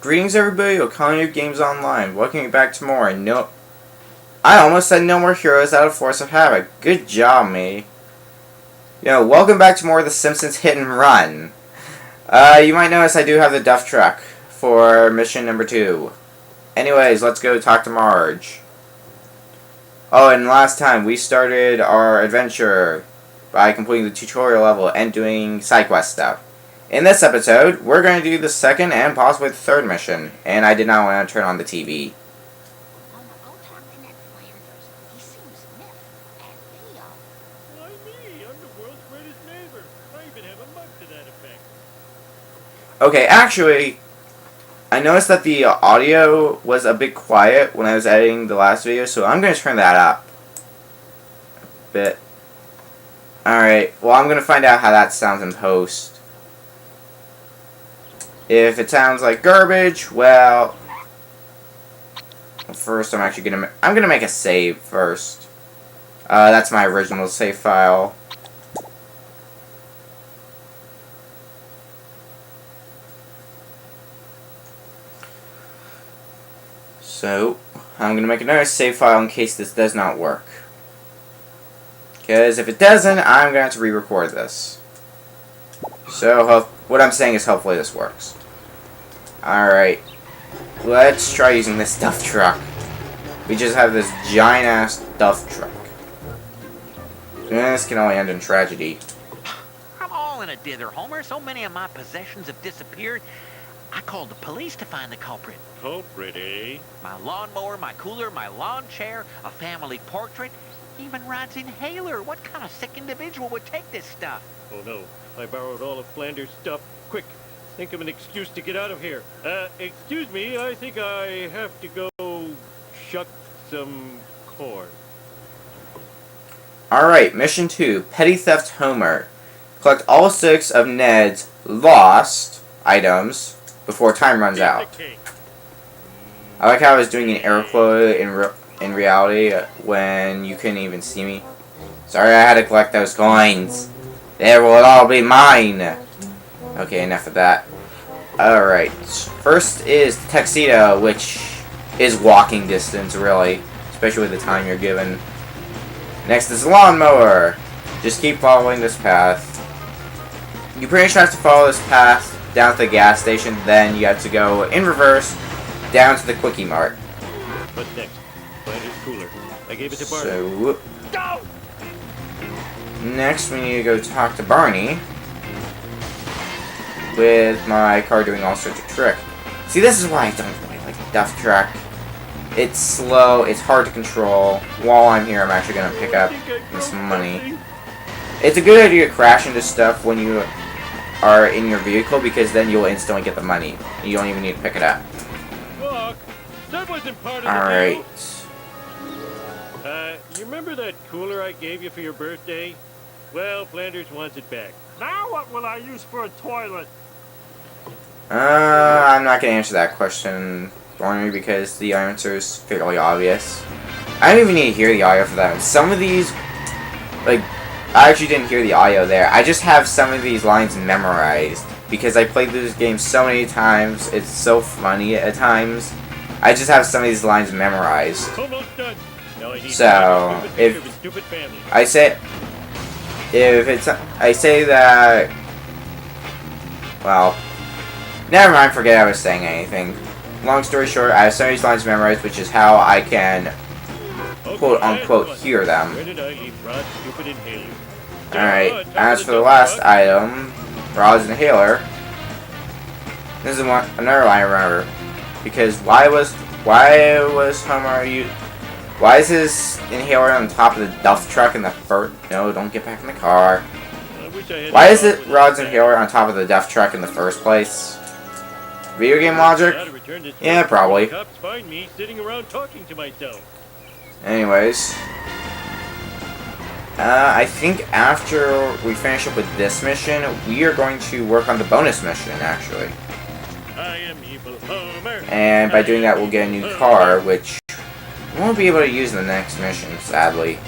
Greetings everybody, O'Connor Games Online. Welcome back to more. No, I almost said No More Heroes out of Force of Havoc. Good job, me. Welcome back to more of the Simpsons Hit and Run. You might notice I do have the Duff Truck for mission number 2. Anyways, let's go talk to Marge. Oh, and last time we started our adventure by completing the tutorial level and doing side quest stuff. In this episode, we're going to do the second and possibly the third mission, and I did not want to turn on the TV. Okay, actually, I noticed that the audio was a bit quiet when I was editing the last video, so I'm going to turn that up a bit. Alright, well, I'm going to find out how that sounds in post. If it sounds like garbage, well, first I'm gonna make a save first. That's my original save file. So I'm gonna make another save file in case this does not work. Because if it doesn't, I'm gonna have to re-record this. So what I'm saying is hopefully this works. Alright, let's try using this Duff Truck. We just have this giant-ass Duff Truck. This can only end in tragedy. I'm all in a dither, Homer. So many of my possessions have disappeared. I called the police to find the culprit. Culprit, eh? My lawnmower, my cooler, my lawn chair, a family portrait, even Rod's inhaler. What kind of sick individual would take this stuff? Oh no, I borrowed all of Flanders' stuff. Quick, think of an excuse to get out of here. Excuse me, I think I have to go shuck some corn. Alright, mission 2, Petty Theft Homer. Collect all 6 of Ned's lost items before time runs out. I like how I was doing an air quote in reality when you couldn't even see me. Sorry I had to collect those coins. They will all be mine. Okay, enough of that. Alright, first is the tuxedo, which is walking distance, really. Especially with the time you're given. Next is the lawnmower. Just keep following this path. You pretty much have to follow this path down to the gas station, then you have to go in reverse down to the Quickie Mart. What's next? Flanders cooler. I gave it to Barney. So, Go! next we need to go talk to Barney. With my car doing all sorts of trick. See, this is why I don't really like the Duff Truck. It's slow, it's hard to control. While I'm here, I'm actually going to pick up some money. It's a good idea to crash into stuff when you are in your vehicle, because then you'll instantly get the money. You don't even need to pick it up. Look, that wasn't part of the Alright. deal. You remember that cooler I gave you for your birthday? Well, Flanders wants it back. Now what will I use for a toilet? I'm not going to answer that question, Barney, because the answer is fairly obvious. I don't even need to hear the audio for that one. Some of these, like, I actually didn't hear the audio there. I just have some of these lines memorized, because I played this game so many times. It's so funny at times. I just have some of these lines memorized. Almost done. Now I need So, if stupid family. I say that, well, never mind, forget I was saying anything. Long story short, I have some of these lines memorized, which is how I can, quote-unquote, hear them. Where did I leave Rod's stupid inhaler? Alright, as for the last item, Rod's inhaler, this is another line I remember. Because why is his inhaler on top of the Duff Truck in the first... No, don't get back in the car. Why is it Rod's inhaler on top of the Duff Truck in the first place? Video game logic? Yeah, probably. Cops find me sitting around talking to myself. Anyways. I think after we finish up with this mission, we are going to work on the bonus mission, actually. I am evil Homer. And by doing that, we'll get a new car, which we won't be able to use in the next mission, sadly.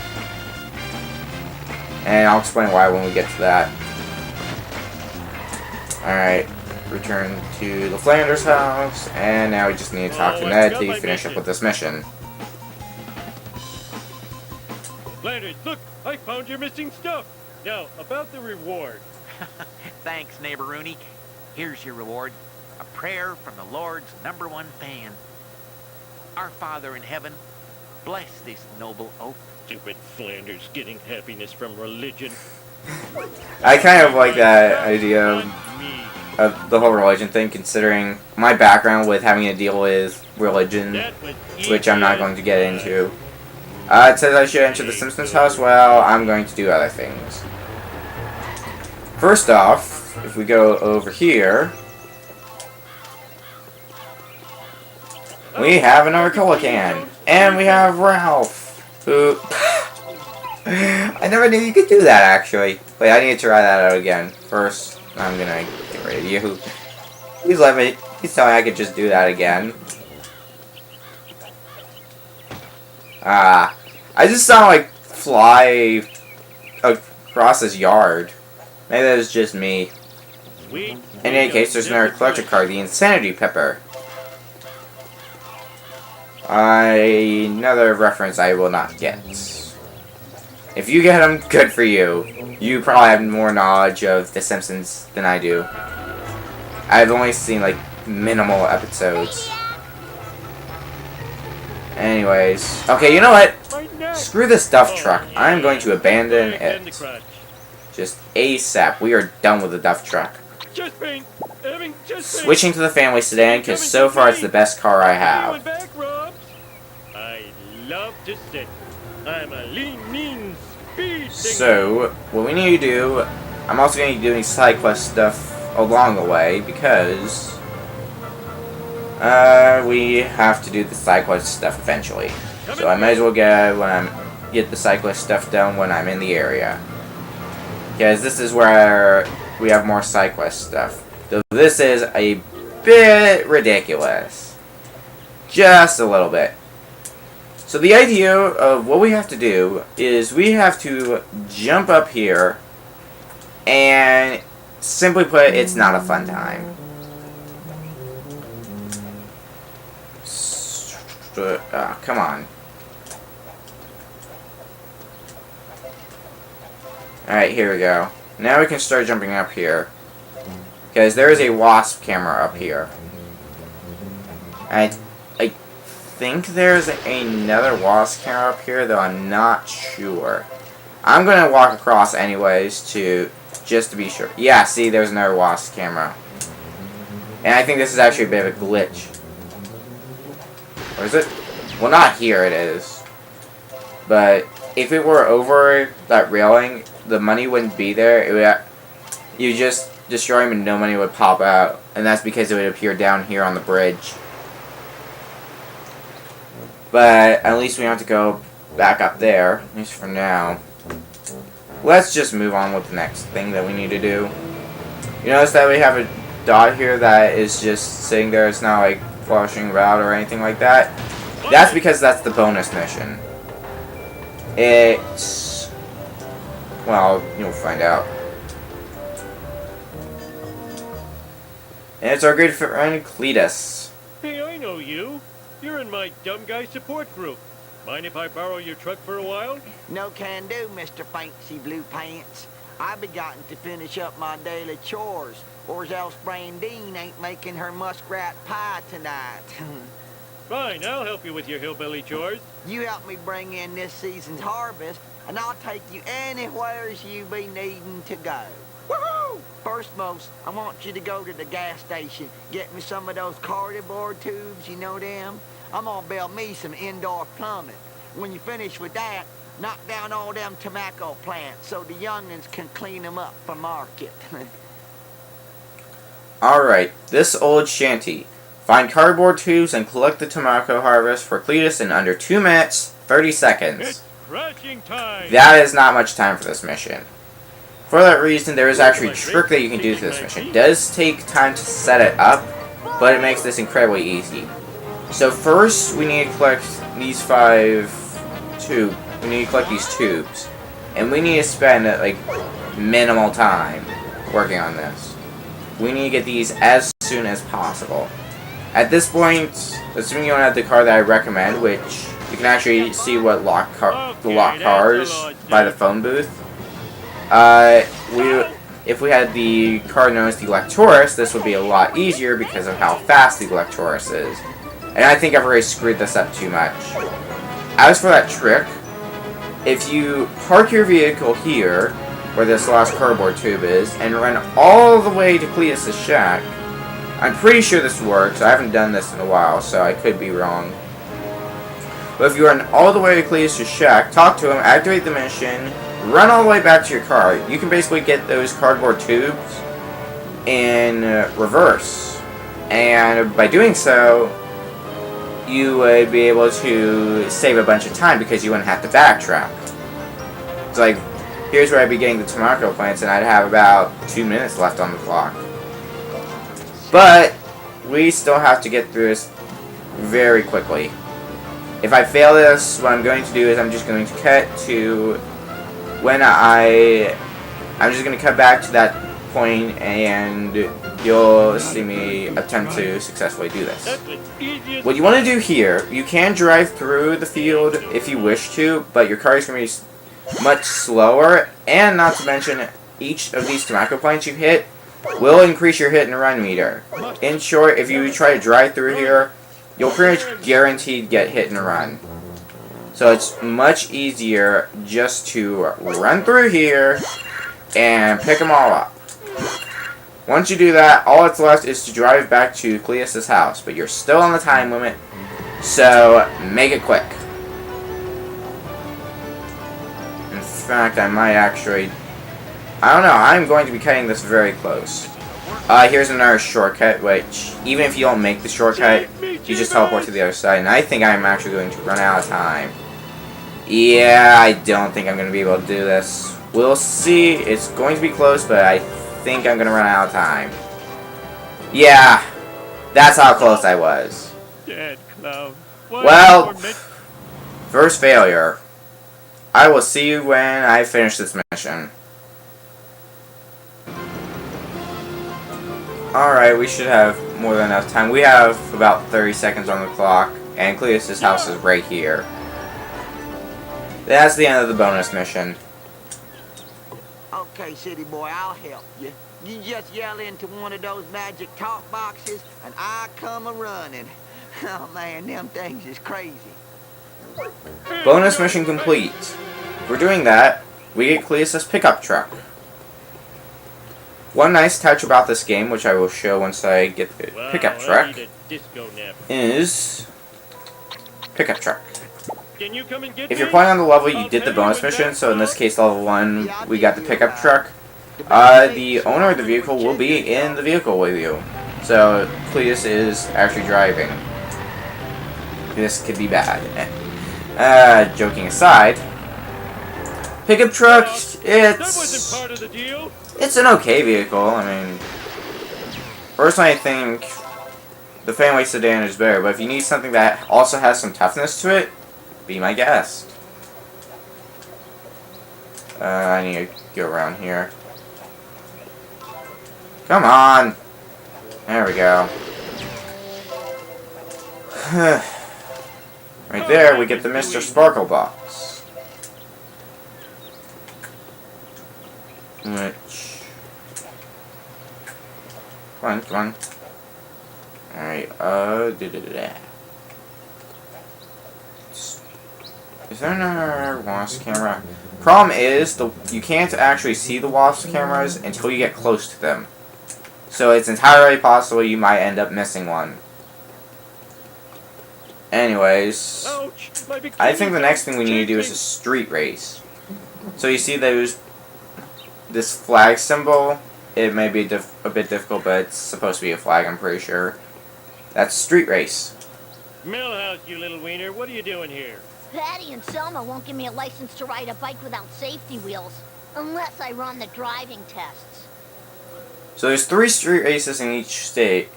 And I'll explain why when we get to that. Alright. return to the Flanders house, and now we just need to talk to Ned to finish up with this mission. Flanders, look! I found your missing stuff! Now, about the reward. Thanks, neighbor Rooney. Here's your reward. A prayer from the Lord's #1 fan. Our Father in heaven, bless this noble oath. Stupid Flanders getting happiness from religion. I kind of like that idea of the whole religion thing, considering my background with having to deal with religion, which I'm not going to get into. It says I should enter the Simpsons house. Well, I'm going to do other things. First off, if we go over here, we have another cola can, and we have Ralph, who I never knew you could do that, actually. Wait, I need to try that out again. First, I'm gonna get rid of you. Please let me. Please tell me I could just do that again. I just sound like fly across this yard. Maybe that was just me. In any case, there's another collector card, the Insanity Pepper. Another reference I will not get. If you get them, good for you. You probably have more knowledge of The Simpsons than I do. I've only seen, like, minimal episodes. Anyways. Okay, you know what? Screw this duff truck. I'm going to abandon it. Just ASAP. We are done with the duff truck. Switching to the family sedan, because so far it's the best car I have. I love to sit. I'm a lean, mean speed. So, what we need to do, I'm also going to be doing side quest stuff along the way, because we have to do the side quest stuff eventually. So I might as well get the side quest stuff done when I'm in the area. Because this is where we have more side quest stuff. So this is a bit ridiculous. Just a little bit. So the idea of what we have to do is we have to jump up here, and simply put, it's not a fun time. Come on. Alright, here we go. Now we can start jumping up here. Because there is a wasp camera up here. I think there's another wasp camera up here, though I'm not sure. I'm going to walk across anyways, just to be sure. Yeah, see, there's another wasp camera. And I think this is actually a bit of a glitch. Or is it? Well, not here it is. But if it were over that railing, the money wouldn't be there. It would, you just destroy him and no money would pop out. And that's because it would appear down here on the bridge. But at least we don't have to go back up there, at least for now. Let's just move on with the next thing that we need to do. You notice that we have a dot here that is just sitting there. It's not like flashing about or anything like that. That's because that's the bonus mission. It's... well, you'll find out. And it's our good friend Cletus. Hey, I know you. You're in my dumb guy support group. Mind if I borrow your truck for a while? No can do, Mr. Fancy Blue Pants. I begotten to finish up my daily chores, or else Brandine ain't making her muskrat pie tonight. Fine, I'll help you with your hillbilly chores. You help me bring in this season's harvest, and I'll take you anywheres you be needing to go. Woohoo! First most, I want you to go to the gas station, get me some of those cardboard tubes, you know them? I'm gonna build me some indoor plumbing. When you finish with that, knock down all them tobacco plants so the young'uns can clean them up for market. Alright, this old shanty. Find cardboard tubes and collect the tobacco harvest for Cletus in under 2 minutes, 30 seconds. It's crashing time. That is not much time for this mission. For that reason, there is actually a trick that you can do to this mission. It does take time to set it up, but it makes this incredibly easy. So first, we need to collect these 5 tubes. We need to collect these tubes. And we need to spend, like, minimal time working on this. we need to get these as soon as possible. At this point, assuming you don't have the car that I recommend, which you can actually see what the locked cars by the phone booth. If we had the car known as the Electoris, this would be a lot easier because of how fast the Electoris is. And I think I've already screwed this up too much. As for that trick, if you park your vehicle here, where this last cardboard tube is, and run all the way to Cletus's shack, I'm pretty sure this works. I haven't done this in a while, so I could be wrong. But if you run all the way to Cletus's shack, talk to him, activate the mission, run all the way back to your car, you can basically get those cardboard tubes in reverse. And by doing so, you would be able to save a bunch of time because you wouldn't have to backtrack. It's like, here's where I'd be getting the tomato plants, and I'd have about 2 minutes left on the clock. But we still have to get through this very quickly. If I fail this, what I'm going to do is I'm just going to cut to when I'm just going to cut back to that point, and you'll see me attempt to successfully do this. What you want to do here, you can drive through the field if you wish to, but your car is going to be much slower, and not to mention, each of these tobacco plants you hit will increase your hit and run meter. In short, if you try to drive through here, you'll pretty much guaranteed get hit and run. So it's much easier just to run through here and pick them all up. Once you do that, all that's left is to drive back to Cletus's house, but you're still on the time limit, so make it quick. In fact, I might actually... I don't know, I'm going to be cutting this very close. Here's another shortcut, which, even if you don't make the shortcut, you just teleport to the other side, and I think I'm actually going to run out of time. Yeah, I don't think I'm going to be able to do this. We'll see. It's going to be close, but I think I'm going to run out of time. Yeah, that's how close I was. Dead clown. Well, first failure. I will see you when I finish this mission. Alright, we should have more than enough time. We have about 30 seconds on the clock, and Cletus's house is right here. That's the end of the bonus mission. Okay, city boy, I'll help you. You just yell into one of those magic talk boxes, and I come a-running. Oh, man, them things is crazy. Bonus mission complete. If we're doing that, we get Cletus's pickup truck. One nice touch about this game, which I will show once I get the pickup truck, is pickup truck. Can you come and get If you're me? playing on the level you did the bonus mission, so in this case level 1, we got the pickup truck, the owner of the vehicle will be in the vehicle with you. So Cletus is actually driving. This could be bad. Joking aside, pickup truck, That wasn't part of the deal. it's an okay vehicle. I mean, personally I think the family sedan is better, but if you need something that also has some toughness to it, be my guest. I need to go around here. Come on! There we go. Right there, we get the Mr. Sparkle box. Which... Come on, come on. Alright, Is there another wasp camera? Problem is, you can't actually see the wasp cameras until you get close to them. So it's entirely possible you might end up missing one. Anyways, Ouch, my big I think the finger. next thing we need to do is a street race. So you see this flag symbol? It may be a bit difficult, but it's supposed to be a flag, I'm pretty sure. That's street race. Millhouse, you little wiener, what are you doing here? Patty and Selma won't give me a license to ride a bike without safety wheels, unless I run the driving tests. So there's 3 street races in each stage,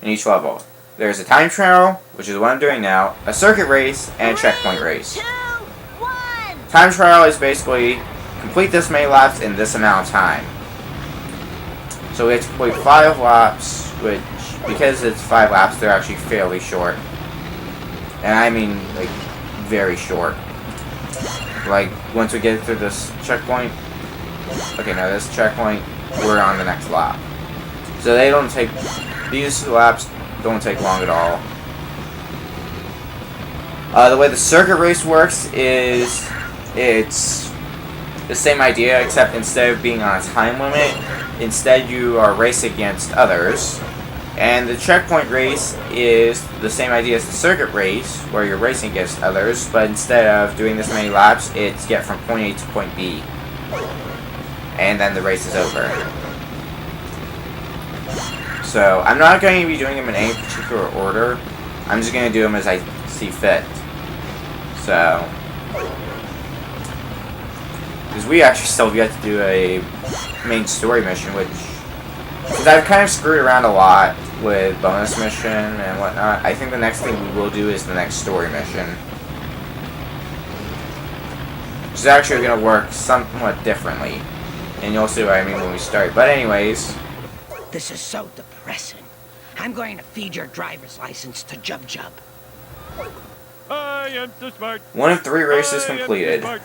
in each level. There's a time trial, which is what I'm doing now, a circuit race, and a checkpoint race. 3, 2, 1. Time trial is basically complete this many laps in this amount of time. So we have to complete 5 laps, which, because it's 5 laps, they're actually fairly short. And I mean, like, very short. Like, once we get through this checkpoint, okay, now this checkpoint, we're on the next lap. So they don't take, these laps don't take long at all. The way the circuit race works is, it's the same idea, except instead of being on a time limit, instead you are racing against others. And the checkpoint race is the same idea as the circuit race, where you're racing against others, but instead of doing this many laps, it's get from point A to point B. And then the race is over. So, I'm not going to be doing them in any particular order. I'm just going to do them as I see fit. So, because we actually still have yet to do a main story mission, which, because I've kind of screwed around a lot with bonus mission and whatnot, I think the next thing we will do is the next story mission. Which is actually going to work somewhat differently. And you'll see what I mean when we start. But anyways, This is so depressing. I'm going to feed your driver's license to Jub Jub. I am so smart. 1 of 3 races I am so completed. smart.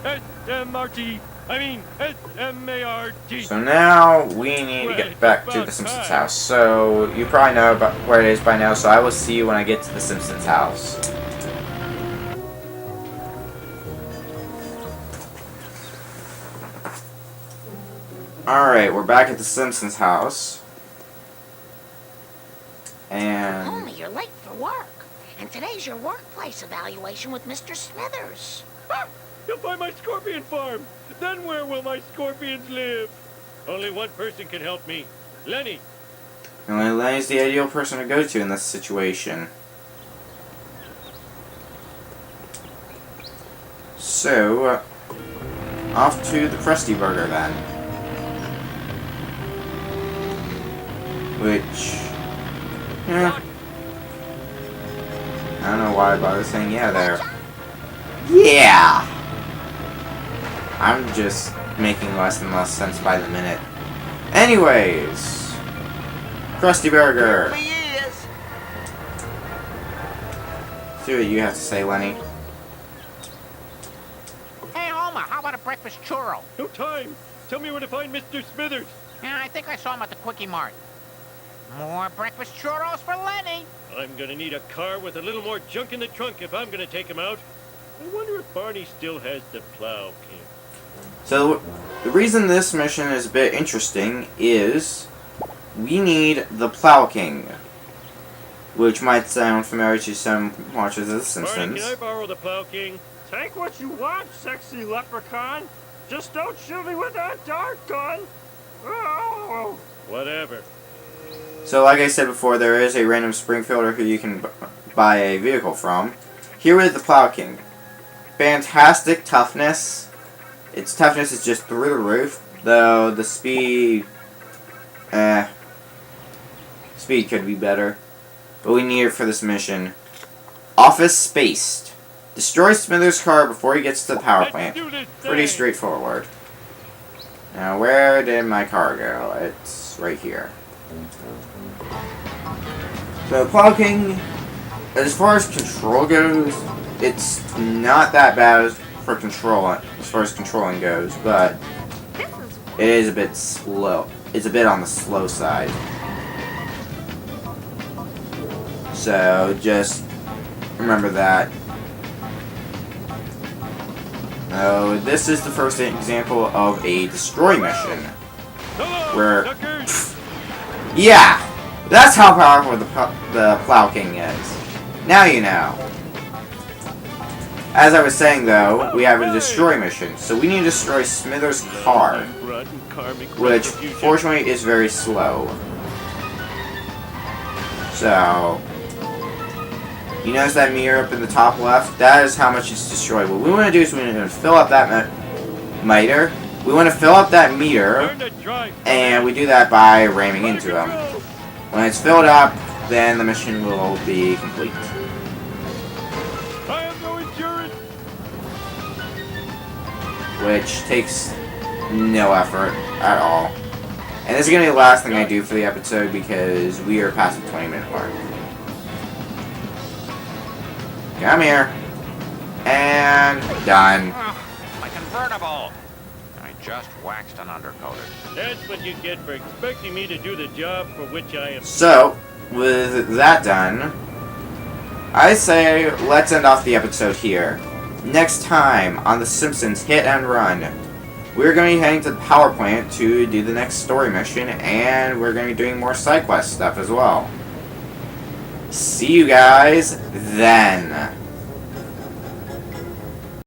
S-M-R-T. I mean, S-M-A-R-T. So now we need to get back to the Simpsons house. So you probably know about where it is by now, so I will see you when I get to the Simpsons house. Alright, we're back at the Simpsons house. And Homie, you're late for work. And today's your workplace evaluation with Mr. Smithers. Ah, you'll find my scorpion farm. Then where will my scorpions live? Only one person can help me. Lenny. Lenny's the ideal person to go to in this situation. So, off to the Krusty Burger then. Which, yeah, I don't know why I bother saying yeah there. Yeah! I'm just making less and less sense by the minute. Anyways, Krusty Burger. He is. See what you have to say, Lenny. Hey, Homer, how about a breakfast churro? No time. Tell me where to find Mr. Smithers. Yeah, I think I saw him at the Quickie Mart. More breakfast churros for Lenny. I'm gonna need a car with a little more junk in the trunk if I'm gonna take him out. I wonder if Barney still has the plow king. So, the reason this mission is a bit interesting is we need the Plow King, which might sound familiar to some watchers of The Barney, Simpsons. can I borrow the plow king? Take what you want, sexy leprechaun. Just don't shoot me with that dart gun. Oh. Whatever. So, like I said before, there is a random Springfielder who you can buy a vehicle from. Here is the Plow King. Fantastic toughness. Its toughness is just through the roof, though the speed, speed could be better. But we need it for this mission. Office Spaced. Destroy Smithers' car before he gets to the power plant. Pretty straightforward. Now, where did my car go? It's right here. So, Plow King, as far as control goes, it's not that bad for control, as far as controlling goes, but it is a bit slow. It's a bit on the slow side. So, just remember that. Oh, this is the first example of a destroy mission. Hello, Where, suckers. yeah, that's how powerful the Plow King is. Now you know. As I was saying, though, we have a destroy mission, so we need to destroy Smithers' car, which, fortunately, is very slow. So, you notice that meter up in the top left? That is how much it's destroyed. What we want to do is we want to fill up that meter. We want to fill up that meter, and we do that by ramming into him. When it's filled up, then the mission will be complete. I have no insurance. Which takes no effort at all. And this is going to be the last thing I do for the episode because we are past the 20-minute mark. Come here. And done. My convertible! I just waxed and undercoated. That's what you get for expecting me to do the job for which I am... So, with that done, I say let's end off the episode here. Next time on The Simpsons Hit and Run, we're going to be heading to the power plant to do the next story mission, and we're going to be doing more side quest stuff as well. See you guys then.